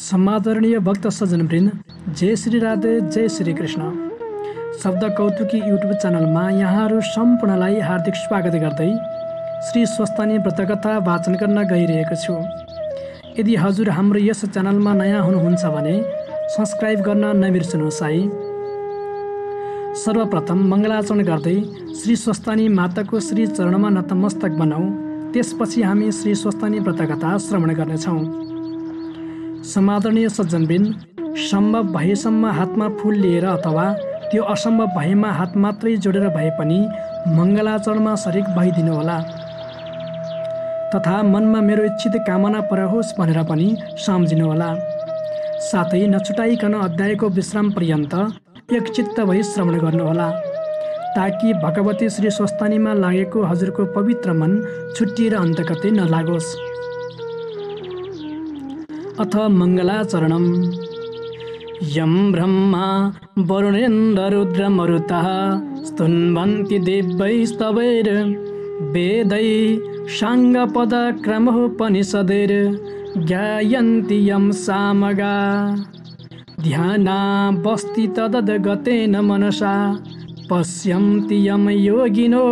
समादरणीय भक्त सज्जनवृन्द, जय श्री राधे, जय श्री कृष्ण। शब्द कौतुकी युट्युब च्यानलमा यहाँहरू सम्पूर्णलाई हार्दिक स्वागत गर्दै श्री स्वस्तानी व्रतकथा वाचन गर्न गइरहेको छु। यदि हजुर हाम्रो यस च्यानलमा नयाँ हुनुहुन्छ भने सब्स्क्राइब गर्न नबिर्सनुहोस् है। सर्वप्रथम मङ्गलाचरण गर्दै श्री स्वस्तानी माताको श्री चरणमा नतमस्तक बनाऊ। त्यसपछि हामी श्री स्वस्तानी व्रतकथा श्रवण गर्नेछौँ। समादरणीय सज्जनवृन्द, सम्भव भएसम्म हातमा फूल लिएर अथवा त्यो असम्भव भएमा हात मात्रै जोडेर भए पनि मङ्गलाचरणमा शरीक भइदिनुहोला। तथा मनमा मेरो इच्छित कामना परहोस् भनेर पनि सम्झिनुहोला। साथै नछुटाइकन अध्यायको विश्राम पर्यन्त एकचित्त भई श्रवण गर्नुहोला, ताकि भगवती श्री स्वस्तानीमा लागेको हजुरको पवित्र मन छुट्टिएर अन्तकतै नलागोस्। अथ मङ्गलाचरणम्। यं ब्रह्मा वरुणेन्द्ररुद्रमरुतः स्तुन्वन्ति दिव्यैस्तवैर् वेदैः साङ्गपदक्रमोपनिषदैर् ज्ञायन्ति यं सामगा ध्यानावस्थि तदद्गतेन मनसा पश्यन्ति यं योगिनो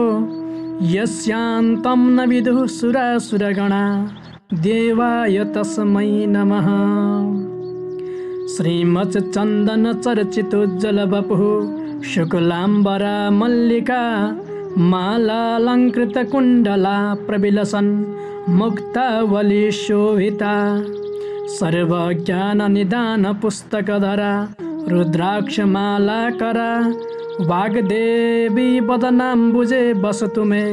यस्यान्तं न विदुः सुरासुरगणा देवाय तस्मै नमः। श्रीमच्चन्दन चर्चितोज्ज्वलवपुः शुक्लाम्बरा मल्लिका मालालङ्कृतकुण्डला प्रविलसन् मुक्तावली शोभिता सर्वज्ञाननिदानपुस्तकधरा रुद्राक्षमालाकरा वाग्देवी वदनाम्बुजे वसतु मे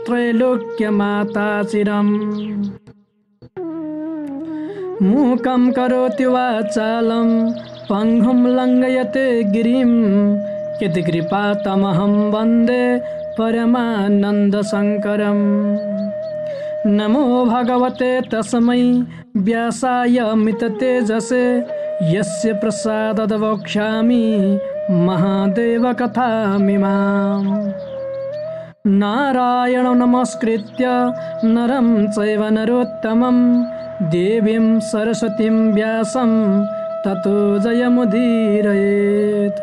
त्रैलोक्यमाता चिरम्। मूकं करोति वाचालं पङ्गुं लङ्घयते गिरिं यत्कृपातमहं वन्दे परमानन्दशङ्करम्। नमो भगवते तस्मै व्यासाय मिततेजसे यस्य प्रसादात् वक्ष्यामि महादेवकथामिमाम्। नारायणं नमस्कृत्य नरं चैव नरोत्तमं देवीं सरस्वतीं व्यासं ततो जयमुदीरयेत्।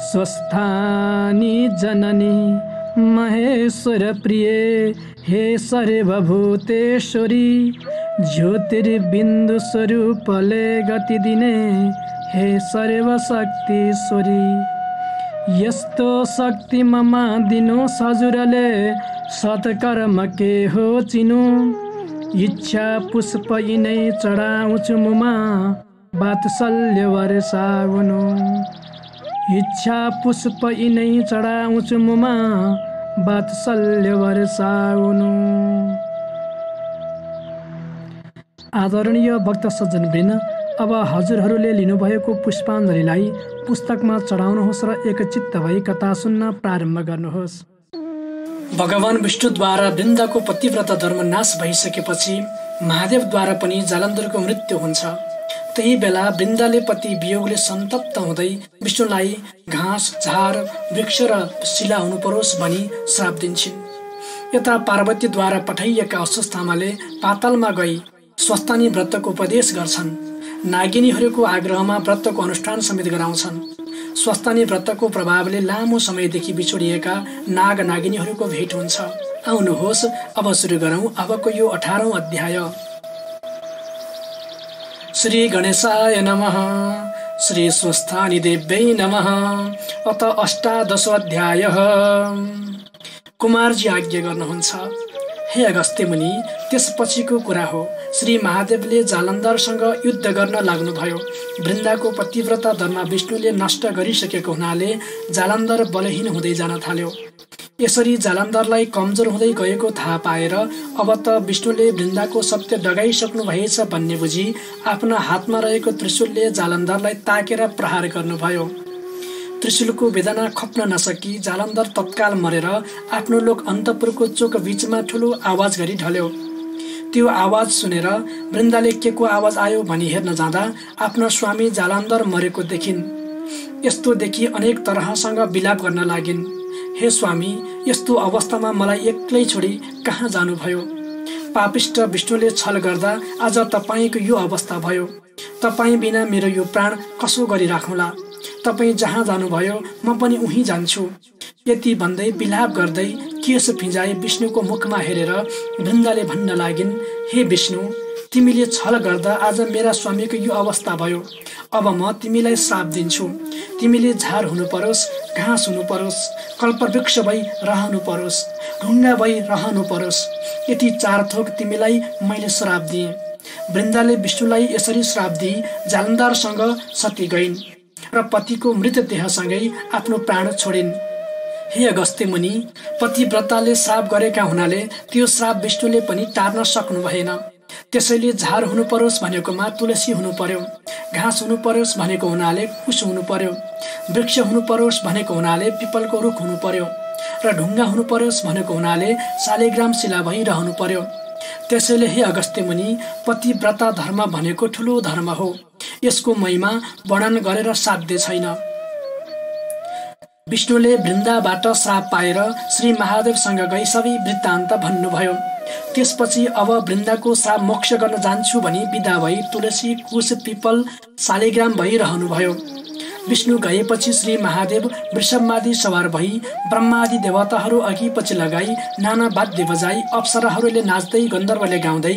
स्वस्थानी जननी महेश्वरप्रिये हे सर्वभूतेश्वरी ज्योतिर्बिन्दुस्वरूपले गतिदिने हे सर्वशक्तिश्वरी। यस्तो शक्ति ममा दिनो सजुरले सत्कर्म के हो चिनु इच्छा पुष्प यिनै चढाउँछु मुमा वात्सल्य वर्षाउनु। इच्छा पुष्प यिनै चढाउँछु मुमा वात्सल्य वर्षाउनु। आदरणीय भक्त सज्जनवृन्द, अब हजुरहरूले लिनुभएको पुष्पाञ्जलीलाई पुस्तकमा चढाउनुहोस् र एकचित्त भई कथा सुन्न प्रारम्भ गर्नुहोस्। भगवान विष्णुद्वारा वृन्दाको पतिव्रता धर्म नाश भइसकेपछि महादेवद्वारा पनि जालन्धरको मृत्यु हुन्छ। त्यही बेला वृन्दाले पति वियोगले सन्तप्त हुँदै विष्णुलाई घाँस झार वृक्ष र शिला हुनु परोस् भनी श्राप दिन्छन्। यता पार्वतीद्वारा पठाइएका अस्वस्थामाले पातालमा गई स्वस्तानी व्रतको उपदेश गर्छन्। नागिनीहरूको आग्रहमा व्रतको अनुष्ठान समेत गराउँछन्। स्वस्तानी व्रतको प्रभावले लामो समयदेखि बिछोडिएका नाग नागिनीहरूको भेट हुन्छ। आउनुहोस् अब सुरु गरौँ अबको यो 18औं अध्याय। श्री गणेशाय नमः। श्री स्वस्थानी देव्यै नमः। अत 18औं अध्याय। कुमारजी आज्ञा गर्नुहुन्छ। हे अगस्त्य मुनि, त्यसपछिको कुरा हो। श्री महादेवले जालन्धरसँग युद्ध गर्न लाग्नुभयो। वृन्दाको पतिव्रता धर्म विष्णुले नष्ट गरिसकेको हुनाले जालन्धर बलहीन हुँदै जान थाल्यो। यसरी जालन्धरलाई कमजोर हुँदै गएको थाहा पाएर अब त विष्णुले वृन्दाको सत्य डगाइसक्नु भएछ भन्ने बुझी आफ्ना हातमा रहेको त्रिशूलले जालन्धरलाई ताकेर प्रहार गर्नुभयो। त्रिशूलको वेदना खप्न नसकी जालन्धर तत्काल मरेर आफ्नो लोक अन्तपुरको चोक बीचमा ठुलो आवाज गरी ढल्यो। त्यो आवाज सुनेर वृन्दाले के को आवाज आयो भनी हेर्न जाँदा आफ्नो स्वामी जालन्धर मरेको देखिन्। यस्तो देखि अनेक तरहसँग विलाप गर्न लागिन्। हे स्वामी, यस्तो अवस्थामा मलाई एक्लै छोडी कहाँ जानुभयो? पापिष्ट विष्णुले छल गर्दा आज तपाईँको यो अवस्था भयो। तपाईँ बिना मेरो यो प्राण कसो गरिराखौँला। तपाईँ जहाँ जानुभयो म पनि उहीँ जान्छु। यति भन्दै विलाप गर्दै केश फिंजाई विष्णुको मुखमा हेरेर वृन्दाले भन्न लागिन्, हे विष्णु, तिमीले छल गर्दा आज मेरा स्वामीको यो अवस्था भयो। अब म तिमीलाई श्राप दिन्छु। तिमीले झार हुनु परोस्, घाँस हुनु परोस्, कल्पवृक्ष भई रहनु परोस्, ढुङ्गा भई रहनु परोस्। यति 4 थोक तिमीलाई मैले श्राप दिएँ। वृन्दाले विष्णुलाई यसरी श्राप दिई जालन्धरसँग सती गइन् र पतिको मृतदेहसँगै आफ्नो प्राण छोडिन्। हे अगस्त्य मुनि, पतिव्रताले श्राप गरेका हुनाले त्यो श्राप विष्णुले पनि टार्न सक्नु भएन। त्यसैले झार हुनु परोस् भनेकोमा तुलसी हुनु पर्यो, घाँस हुनु परोस् भनेको हुनाले कुश हुनु पर्यो, वृक्ष हुनु परोस् भनेको हुनाले पिपलको रुख हुनु पर्यो र ढुङ्गा हुनु परोस् भनेको हुनाले शालिग्राम शिला भई रहनु पर्यो। त्यसैले हे अगस्त्य मुनि, पतिव्रता धर्म भनेको ठुलो धर्म हो। यसको महिमा वर्णन गरेर साध्य छैन। विष्णुले वृन्दाबाट श्राप पाएर श्री महादेवसँग गई सबै वृत्तान्त भन्नुभयो। त्यसपछि अब वृन्दाको श्राप मोक्ष गर्न जान्छु भनी विदा भई तुलसी, कुश, पिपल, शालिग्राम भई रहनुभयो। विष्णु गएपछि श्री महादेव वृषभमादि सवार भई ब्रह्मादि देवताहरू अघि पछि लगाई नाना वाद्य बजाई अप्सराहरूले नाच्दै गन्धर्वले गाउँदै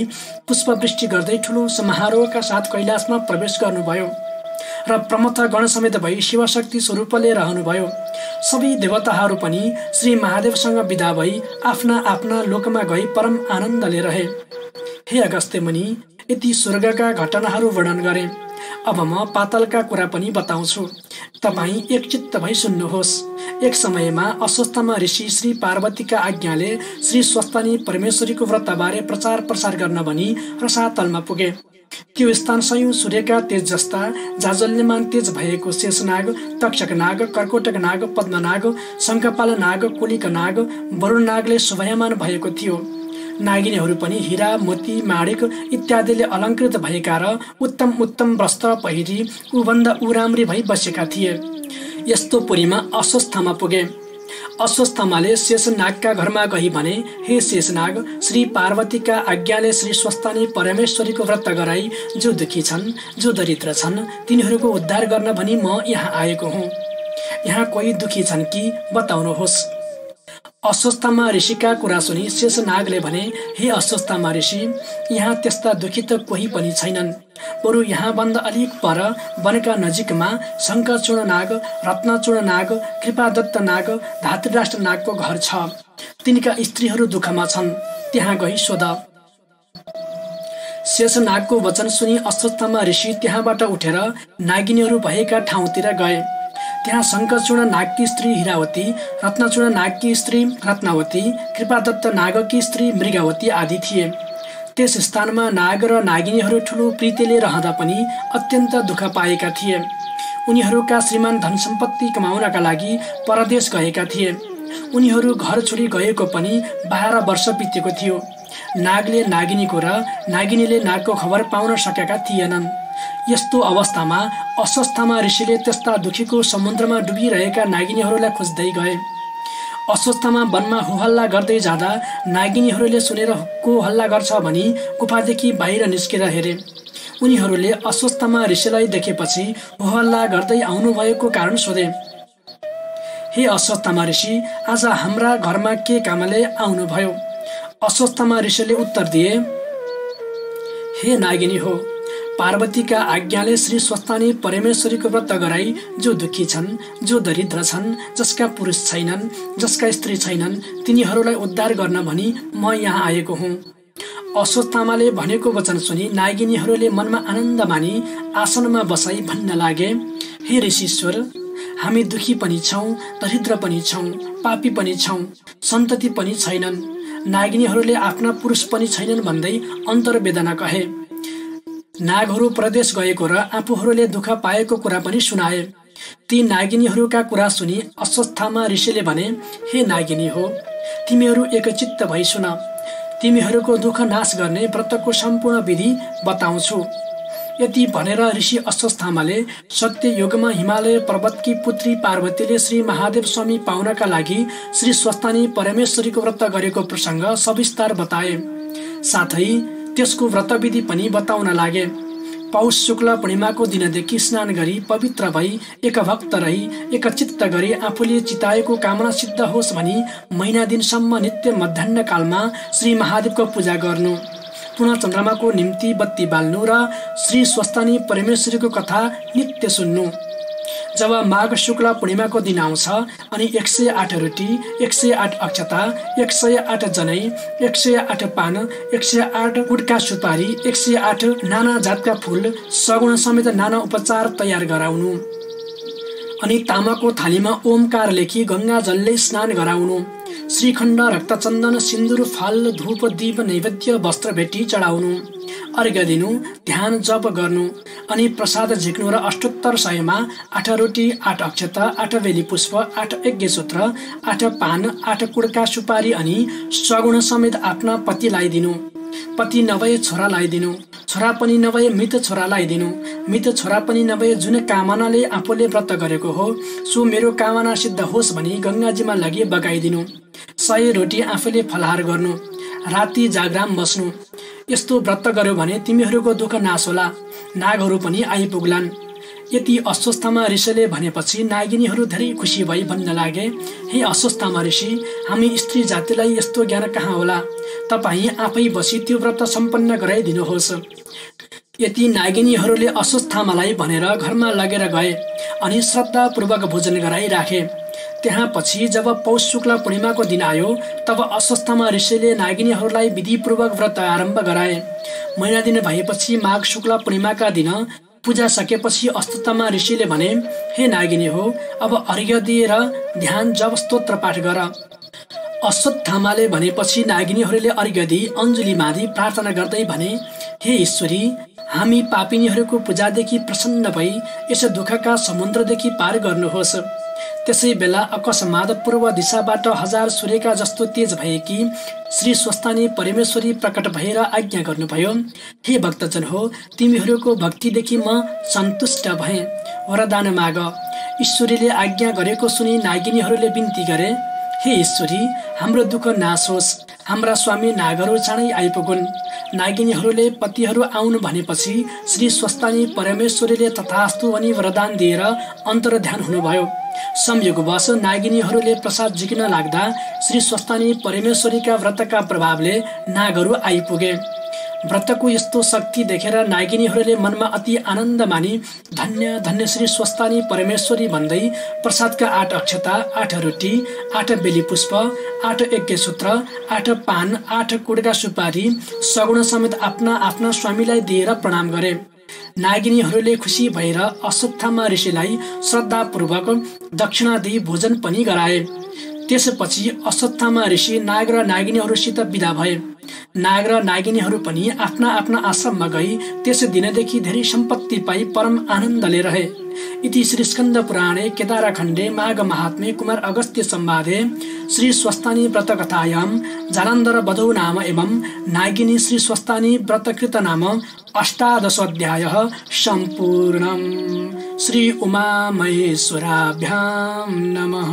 पुष्पवृष्टि गर्दै ठुलो समारोहका साथ कैलाशमा प्रवेश गर्नुभयो र प्रमथ गण समेत भई शिवशक्ति स्वरूपले रहनुभयो। सबै देवताहरू पनि श्री महादेवसँग विदा भई आफ्ना आफ्ना लोकमा गई परम आनन्दले रहे। हे अगस्त्य मुनि, यति स्वर्गका घटनाहरू वर्णन गरे। अब म पातालका कुरा पनि बताउँछु। तपाईँ एकचित्त भई सुन्नुहोस्। एक समयमा अस्वस्थमा ऋषि श्री पार्वतीका आज्ञाले श्री स्वस्तानी परमेश्वरीको व्रतबारे प्रचार प्रसार गर्न भनी रसातलमा पुगे। त्यो स्थान सयौं सूर्यका तेज जस्ता जाजल्यमान तेज भएको शेषनाग, तक्षक नाग, कर्कोटक नाग, पद्मनाग, शङ्खपाल नाग, कोलिक नाग, वरुण नागले शोभायमान भएको थियो। नागिनीहरू पनि हीरा, मोती, माणिक इत्यादिले अलङ्कृत भएका र उत्तम उत्तम वस्त्र पहिरी उभन्दा उराम्री भई बसेका थिए। यस्तो पुरीमा अस्वस्थमा पुगे। अस्वस्थमाले शेषनागका घरमा गई भने, हे शेषनाग, श्री पार्वतीका आज्ञाले श्री स्वस्तानी परमेश्वरीको व्रत गराई जो दुखी छन्, जो दरिद्र छन्, तिनीहरूको उद्धार गर्न भनी म यहाँ आएको हुँ। यहाँ कोही दुखी छन् कि बताउनुहोस्। अस्वस्थमा ऋषिका कुरा सुनि शेषनागले भने, हे अस्वस्थमा ऋषि, यहाँ त्यस्ता दुखी त कोही पनि छैनन्। बरु यहाँ भन्दा अलिक पर वनका नजिकमा शङ्खचूर्ण नाग, रत्नचूर्ण नाग, कृपादत्त नाग, धातृराष्ट्र नागको घर छ। तिनका स्त्रीहरू दुःखमा छन्, त्यहाँ गई सोध। शेषनागको वचन सुनि अस्वस्थमा ऋषि त्यहाँबाट उठेर नागिनीहरू भएका ठाउँतिर गए। त्यहाँ शङ्खचूर्ण नागकी स्त्री हिरावती, रत्नचूर्ण नागकी स्त्री रत्नावती, कृपादत्त नागकी स्त्री मृगावती आदि थिए। त्यस स्थानमा नाग र नागिनीहरू ठुलो प्रीतिले रहँदा पनि अत्यन्त दुःख पाएका थिए। उनीहरूका श्रीमान धन सम्पत्ति कमाउनका लागि परदेश गएका थिए। उनीहरू घर छोडी गएको पनि 12 वर्ष बितेको थियो। नागले नागिनीको र नागिनीले नागको खबर पाउन सकेका थिएनन्। यस्तो अवस्थामा अस्वस्थमा ऋषिले त्यस्ता दुखीको समुद्रमा डुबिरहेका नागिनीहरूलाई खोज्दै गए। अस्वस्थमा वनमा हुहल्ला गर्दै जाँदा नागिनीहरूले सुनेर को हल्ला गर्छ भनी गुफादेखि बाहिर निस्केर हेरे। उनीहरूले अस्वस्थमा ऋषिलाई देखेपछि हुहल्ला गर्दै आउनुभएको कारण सोधे, हे अस्वस्थमा ऋषि, आज हाम्रा घरमा के कामले आउनुभयो? अस्वस्थमा ऋषिले उत्तर दिए, हे नागिनी हो, पार्वतीका आज्ञाले श्री स्वस्तानी परमेश्वरीको व्रत गराई जो दुखी छन्, जो दरिद्र छन्, जसका पुरुष छैनन्, जसका स्त्री छैनन्, तिनीहरूलाई उद्धार गर्न भनी म यहाँ आएको हुँ। अस्वस्थामाले भनेको वचन सुनि नागिनीहरूले मनमा आनन्द मानी आसनमा बसाई भन्न लागे, हे ऋषीश्वर, हामी दुखी पनि छौँ, दरिद्र पनि छौँ, पापी पनि छौँ, सन्तति पनि छैनन्। नागिनीहरूले आफ्ना पुरुष पनि छैनन् भन्दै अन्तर्वेदना कहे। नागहरू प्रदेश गएको र आफूहरूले दुःख पाएको कुरा पनि सुनाए। ती नागिनीहरूका कुरा सुनि अस्वस्थामा ऋषिले भने, हे नागिनी हो, तिमीहरू एकचित्त भई सुन। तिमीहरूको दुःख नाश गर्ने व्रतको सम्पूर्ण विधि बताउँछु। यति भनेर ऋषि अस्वस्थामाले सत्य युगमा हिमालय पर्वतकी पुत्री पार्वतीले श्री महादेव स्वामी पाउनका लागि श्री स्वस्तानी परमेश्वरीको व्रत गरेको प्रसङ्ग सविस्तार बताए। साथै त्यसको व्रतविधि पनि बताउन लागे। पौष शुक्ल पूर्णिमाको दिनदेखि स्नान गरी पवित्र भई एकभक्त रही एकचित्त गरी आफूले चिताएको कामना सिद्ध होस् भनी महिना दिनसम्म नित्य मध्याह्न कालमा श्री महादेवको पूजा गर्नु, पुनः चन्द्रमाको निम्ति बत्ती बाल्नु र श्री स्वस्तानी परमेश्वरीको कथा नित्य सुन्नु। जब माघ शुक्ल पूर्णिमाको दिन आउँछ अनि 108 रोटी, 108 अक्षता, 108 जनै, 108 पान, 108 गुटका सुपारी, 108 नाना जातका फूल सगुण समेत नाना उपचार तयार गराउनु अनि तामाको थालीमा ओमकार लेखी गंगा जलले स्नान गराउनु, श्रीखण्ड, रक्तचन्दन, सिन्दुर, फल, धूप, दीप, नैवेद्य, वस्त्र भेटी चढाउनु, अर्घ्य दिनु, ध्यान जप गर्नु अनि प्रसाद झिक्नु र अष्टोत्तर 100मा 8 रोटी, 8 अक्षता, 8 बेली पुष्प, 8 यज्ञसूत्र, 8 पान, 8 कुडका सुपारी अनि सगुण समेत आफ्ना पतिलाई दिनु, पति नभए छोरालाई दिनु, छोरा पनि नभए मृत छोरालाई दिनु, मृत छोरा पनि नभए जुन कामनाले आफूले व्रत गरेको हो सो मेरो कामना सिद्ध होस् भनी गंगाजीमा लगी बगाइदिनु, 100 रोटी आफूले फलाहार गर्नु, राति जागराम बस्नु। यस्तो व्रत गर्यो भने तिमीहरूको दुःख नाश होला, नागहरू पनि आइपुग्लान्। यति अस्वस्थमा ऋषिले भनेपछि नागिनीहरू धेरै खुसी भई भन्न लागे, हे अस्वस्थमा ऋषि, हामी स्त्री जातिलाई यस्तो ज्ञान कहाँ होला, तपाईँ आफै बसी त्यो व्रत सम्पन्न गराइदिनुहोस्। यति नागिनीहरूले अस्वस्थामालाई भनेर घरमा लगेर गए अनि श्रद्धापूर्वक भोजन गराइराखे। त्यहाँ पछि जब पौष शुक्ल पूर्णिमाको दिन आयो तब अस्वस्थमा ऋषिले नागिनीहरूलाई विधिपूर्वक व्रत आरम्भ गराए। महिना दिन भएपछि माघ शुक्ल पूर्णिमाका दिन पूजा सकेपछि अस्वस्थमा ऋषिले भने, हे नागिनी हो, अब अर्घ्य दिएर ध्यान जप स्तोत्र पाठ गर। अश्वत्थामाले भनेपछि नागिनीहरूले अर्घ्य दिई अञ्जली बाँधी प्रार्थना गर्दै भने, हे ईश्वरी, हामी पापिनीहरूको पूजादेखि प्रसन्न भई यस दुःखका समुद्रदेखि पार गर्नुहोस्। त्यसै बेला अकस्मात पूर्व दिशाबाट 1000 सूर्यका जस्तो तेज भएकी श्री स्वस्तानी परमेश्वरी प्रकट भएर आज्ञा गर्नुभयो, हे भक्तजन हो, तिमीहरूको भक्तिदेखि म सन्तुष्ट भएँ, वरदान माग। ईश्वरीले आज्ञा गरेको सुनि नागिनीहरूले बिन्ती गरे, हे ईश्वरी, हाम्रो दुःख नाश होस्, हाम्रा स्वामी नागहरू चाँडै आइपुगुन्। नागिनीहरूले पतिहरू आउनु भनेपछि श्री स्वस्तानी परमेश्वरीले तथास्तु अनि वरदान दिएर अन्तर्ध्यान हुनुभयो। संयोगवश नागिनीहरूले प्रसाद झिक्न लाग्दा श्री स्वस्तानी परमेश्वरीका व्रतका प्रभावले नागहरू आइपुगे। व्रतको यस्तो शक्ति देखेर नागिनीहरूले मनमा अति आनन्द मानी धन्य धन्य श्री स्वस्तानी परमेश्वरी भन्दै प्रसादका 8 अक्षता, 8 रोटी, 8 बेली पुष्प, 8 यज्ञसूत्र, 8 पान, 8 कुडका सुपारी सगुण समेत आफ्ना आफ्ना स्वामीलाई दिएर प्रणाम गरे। नागिनीहरूले खुसी भएर अश्वत्थामा ऋषिलाई श्रद्धापूर्वक दक्षिणा दिई भोजन पनि गराए। त्यसपछि अश्वत्थामा ऋषि नाग र नागिनीहरूसित विदा भए। नाग र नागिनीहरू पनि आफ्ना आफ्ना आश्रममा गई त्यस दिनदेखि धेरै सम्पत्ति पाई परम आनन्दले रहे। इति श्री स्कन्द पुराणे केदारखण्डे माघ महात्म्ये कुमार अगस्त्य संवादे श्री स्वस्तानी व्रत कथायां जालन्धर वधौ नाम एवं नागिनी श्री स्वस्तानी व्रतकृत नाम 18 अध्यायः सम्पूर्णम्। श्री उमा महेश्वराभ्यां नमः।